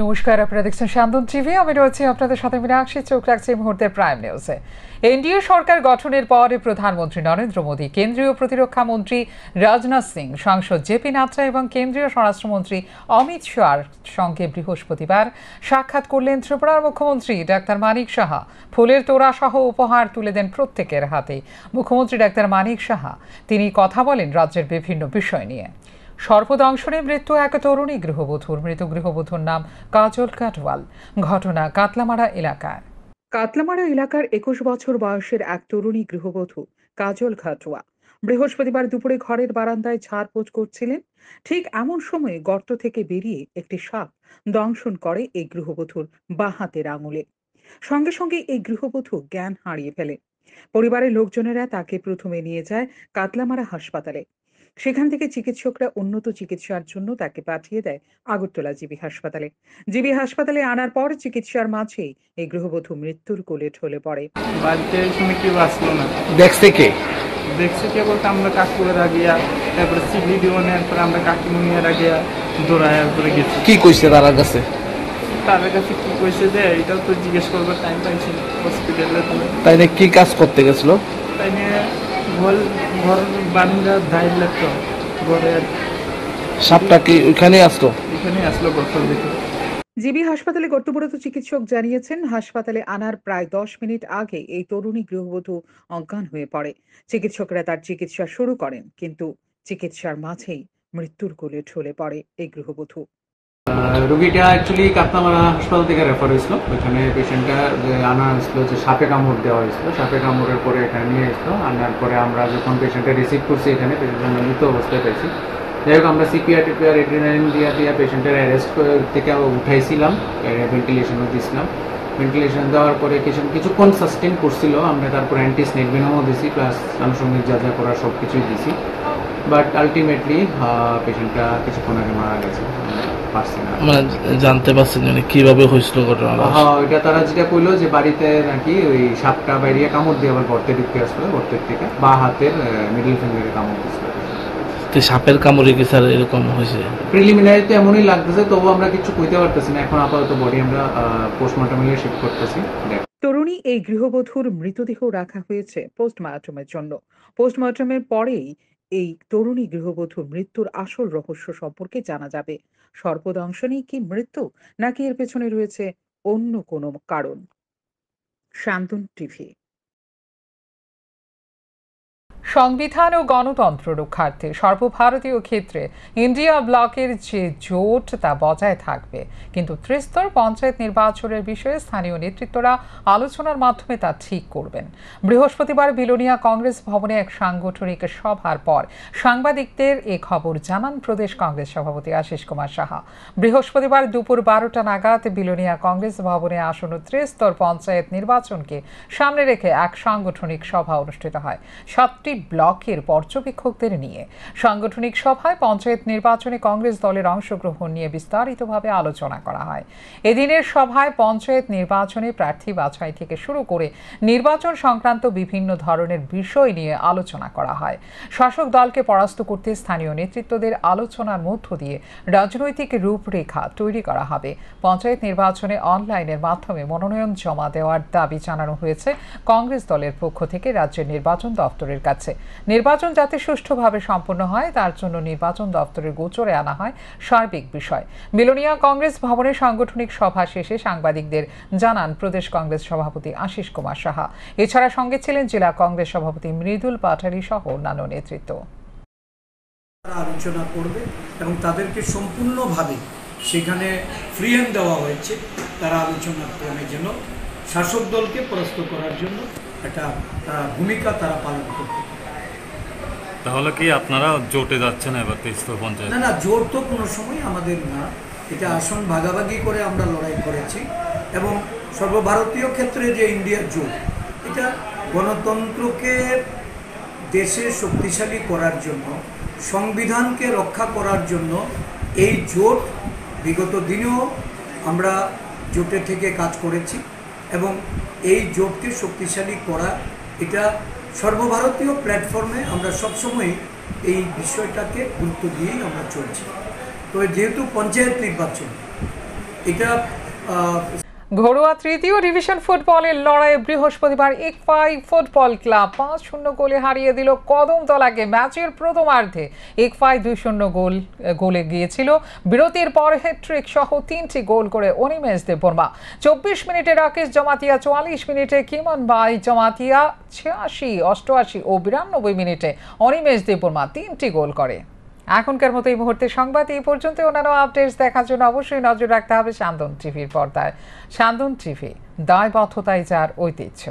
নমস্কার, আপনারা দেখছেন শান্তন টিভি। আমি রয়েছি আপনাদের সাথে মীনাক্ষী। চোখ রাখছি এই মুহূর্তের প্রাইম নিউজে। এনডিএ সরকার গঠনের পর প্রধানমন্ত্রী নরেন্দ্র মোদী, কেন্দ্রীয় প্রতিরক্ষা মন্ত্রী রাজনাথ সিং, সাংসদ জেপি নাড্ডা এবং কেন্দ্রীয় স্বরাষ্ট্রমন্ত্রী অমিত শাহর সঙ্গে বৃহস্পতিবার সাক্ষাৎ করলেন ত্রিপুরার মুখ্যমন্ত্রী ডাক্তার মানিক সাহা। ফুলের তোড়া সহ উপহার তুলে দেন প্রত্যেকের হাতে মুখ্যমন্ত্রী ডাক্তার মানিক সাহা। তিনি কথা বলেন রাজ্যের বিভিন্ন বিষয় নিয়ে। সর্পদংশনে মৃত্যু এক তরুণী গৃহবধূর। মৃত গৃহবধূর নাম কাজল কাটওয়াল। ঘটনা কাতলামারা এলাকার 21 বছর বয়সের এক তরুণী গৃহবধূ কাজল খাটুয়া বৃহস্পতিবার দুপুরে ঘরের বারান্দায় ঝাড়পোছ করছিলেন। ঠিক এমন সময় গর্ত থেকে বেরিয়ে একটি সাপ দংশন করে এই গৃহবধূর বাঁ হাতের আঙুলে। সঙ্গে সঙ্গে এই গৃহবধূ জ্ঞান হারিয়ে ফেলে। পরিবারের লোকজনেরা তাকে প্রথমে নিয়ে যায় কাতলামারা হাসপাতালে। সেখান থেকে চিকিৎসকরা উন্নত চিকিৎসার জন্য তাকে পাঠিয়ে দেয় আগরতলা জিবি হাসপাতালে। জিবি হাসপাতালে আনার পর চিকিৎসার মাঝেই এই গৃহবধূ মৃত্যুর কোলে ঢলে পড়ে। বাড়িতে শুনে কেউ আসলো না। দেখছে কে? দেখছে কে বলতে আমরা কাকুরা গিয়া, তারপরে সিভিডিও নেওয়ার পরে আমরা কাকিমুনিয়ারা গিয়া দৌড়ায় করে গেছি। কি কইছে তার কাছে? তাদের কাছে কি কইছে যে এটাও তো জিজ্ঞেস করবার টাইম পাইছি হসপিটালে। তাই নিয়ে কি কাজ করতে গেছিল? তাই নিয়ে ঘর বান্ধা ধাইর লাগতো ঘরে। সাপটা কি ওইখানে আসতো? এখানে আসলো গল্পের ভিতরে। জিবি হাসপাতালে কর্তব্যরত চিকিৎসক জানিয়েছেন, হাসপাতালে আনার প্রায় 10 মিনিট আগে এই তরুণী গৃহবধূ অজ্ঞান হয়ে পড়ে। চিকিৎসকরা তার চিকিৎসা শুরু করেন, কিন্তু চিকিৎসার মাঝেই মৃত্যুর কোলে ঢলে পড়ে এই গৃহবধূ। রোগীটা অ্যাকচুয়ালি কাতলামারা হাসপাতাল থেকে রেফার হয়েছিল। ওইখানে পেশেন্টটা যে আনা হয়েছিল, যে সাপে কামড় দেওয়া হয়েছিল। সাপে কামড়ের পরে এখানে নিয়ে এসেছিল। আনার পরে আমরা যখন পেশেন্টটা রিসিভ করছি, এখানে পেশেন্টের মৃত অবস্থায় পেয়েছি। যাই হোক, আমরা সিপিআর টিপিআর এড্রিনালিন দিয়া পেশেন্টের অ্যারেস্ট থেকে উঠাইছিলাম, ভেন্টিলেশনও দিয়েছিলাম। ভেন্টিলেশন দেওয়ার পরে কিছুক্ষণ সাস্টেন করছিল। আমরা তারপর অ্যান্টি স্নেক ভেনমও দিয়েছি, প্লাস আনুষঙ্গিক যা যা করার সব কিছুই দিয়েছি। বাট আলটিমেটলি পেশেন্টটা কিছুক্ষণ আগে মারা গেছে। মানে জানতে পারছেন মানে কিভাবে হয়েছিল ঘটনাটা? হ্যাঁ, ওইটা তারা যেটা কইলো যে বাড়িতে নাকি ওই সাপটা বাইরে কামড় দিয়ে আবার গর্তে ঢুকতে আসলো, গর্তের থেকে বা হাতের মিডল ফিঙ্গারে কামড় দিয়েছিল। সাপের কামড়ে কি স্যার এরকম হয়েছে? প্রিলিমিনারিতে এমনই লাগতেছে, তবু আমরা কিছু কইতে পারতেছি না। এখন আপাতত বডি আমরা পোস্টমর্টমে শিফট করতেছি। তরুণী এই গৃহবধূর মৃতদেহ রাখা হয়েছে পোস্টমর্টমের জন্য। পোস্টমর্টমের পরেই এই তরুণী গৃহবধূর মৃত্যুর আসল রহস্য সম্পর্কে জানা যাবে। সর্পদংশনেই কি মৃত্যু, নাকি এর পেছনে রয়েছে অন্য কোনো কারণ? শান্তন টিভি। সংবিধান ও গণতন্ত্র রক্ষার্থে সর্বভারতীয় ক্ষেত্রে ইন্ডিয়া ব্লকের যে জোট তা বজায় থাকবে, কিন্তু ত্রিস্তর পঞ্চায়েত নির্বাচনের বিষয়ে স্থানীয় নেতৃত্বরা আলোচনার মাধ্যমে তা ঠিক করবেন। বৃহস্পতিবার বিলোনিয়া কংগ্রেস ভবনে এক সাংগঠনিক সভার পর সাংবাদিকদের এ খবর জানান প্রদেশ কংগ্রেস সভাপতি আশিস কুমার সাহা। বৃহস্পতিবার দুপুর 12টা নাগাদ বিলোনিয়া কংগ্রেস ভবনে আসন্ন ত্রিস্তর পঞ্চায়েত নির্বাচনকে সামনে রেখে এক সাংগঠনিক সভা অনুষ্ঠিত হয় 7টি ব্লকের পর্যবেক্ষকদের নিয়ে। সাংগঠনিক সভায় পঞ্চায়েত নির্বাচনে কংগ্রেস দলের অংশগ্রহণ নিয়ে বিস্তারিতভাবে আলোচনা করা হয়। এদিনের সভায় পঞ্চায়েত নির্বাচনে প্রার্থী বাছাই থেকে শুরু করে নির্বাচন সংক্রান্ত বিভিন্ন ধরনের বিষয় নিয়ে আলোচনা করা হয়। শাসক দলকে পরাস্ত করতে স্থানীয় নেতৃত্বদের আলোচনার মধ্য দিয়ে রাজনৈতিক রূপরেখা তৈরি করা হবে। পঞ্চায়েত নির্বাচনে অনলাইনের মাধ্যমে মনোনয়ন জমা দেওয়ার দাবি জানানো হয়েছে কংগ্রেস দলের পক্ষ থেকে রাজ্যের নির্বাচন দপ্তরের কাছে। নির্বাচন যাতে সুষ্ঠুভাবে সম্পন্ন হয় তার জন্য নির্বাচন দপ্তরের গোচরে আনা হয় সার্বিক বিষয়। বিলোনিয়া কংগ্রেস ভবনে সাংগঠনিক সভা শেষে সাংবাদিকদের জানান প্রদেশ কংগ্রেস সভাপতি আশিস কুমার সাহা। এছাড়া সঙ্গে ছিলেন জেলা কংগ্রেস সভাপতি মৃদুল পাঠারি সহ অন্যান্য নেতৃত্ব। আলোচনা করবে এবং তাদেরকে সম্পূর্ণভাবে সেখানে ফ্রি হ্যান্ড দেওয়া হয়েছে। তারা আলোচনার ক্রমে যেন শাসক দলকে পরাস্ত করার জন্য একটা ভূমিকা তারা পালন করবে। তাহলে কি আপনারা জোটে যাচ্ছেন এবার ত্রিস্তর পঞ্চায়েত? না, জোট তো কোনো সময় আমাদের না। এটা আসন ভাগাভাগি করে আমরা লড়াই করেছি এবং সর্বভারতীয় ক্ষেত্রে যে ইন্ডিয়ার জোট, এটা গণতন্ত্রকে দেশে শক্তিশালী করার জন্য, সংবিধানকে রক্ষা করার জন্য এই জোট বিগত দিনেও আমরা জোটে থেকে কাজ করেছি এবং এই জোটকে শক্তিশালী করা, এটা সর্বভারতীয় প্ল্যাটফর্মে আমরা সবসময় এই বিষয়টাকে গুরুত্ব দিয়েই আমরা চলছি। তো যেহেতু পঞ্চায়েত নির্বাচন, এটা ঘরোয়া তৃতীয় ডিভিশন ফুটবলের লড়াইয়ে বৃহস্পতিবার ইকফাই ফুটবল ক্লাব 5-0 গোলে হারিয়ে দিল কদমতলাকে। ম্যাচের প্রথমার্ধে ইকফাই 2-0 গোলে গিয়েছিল। বিরতির পর হ্যাট্রিক সহ 3টি গোল করে অনিমেষ দেববর্মা। 24 মিনিটে রাকেশ জমাতিয়া, 44 মিনিটে কিমন বাই জমাতিয়া, 86, 88 ও 92 মিনিটে অনিমেষ দেববর্মা 3টি গোল করে। এখনকার মতো এই মুহূর্তে সংবাদ এই পর্যন্ত। অন্যান্য আপডেটস দেখার জন্য অবশ্যই নজর রাখতে হবে সান্দন টিভির পর্দায়। সান্দন টিভি, দায়বদ্ধতাই যার ঐতিহ্য।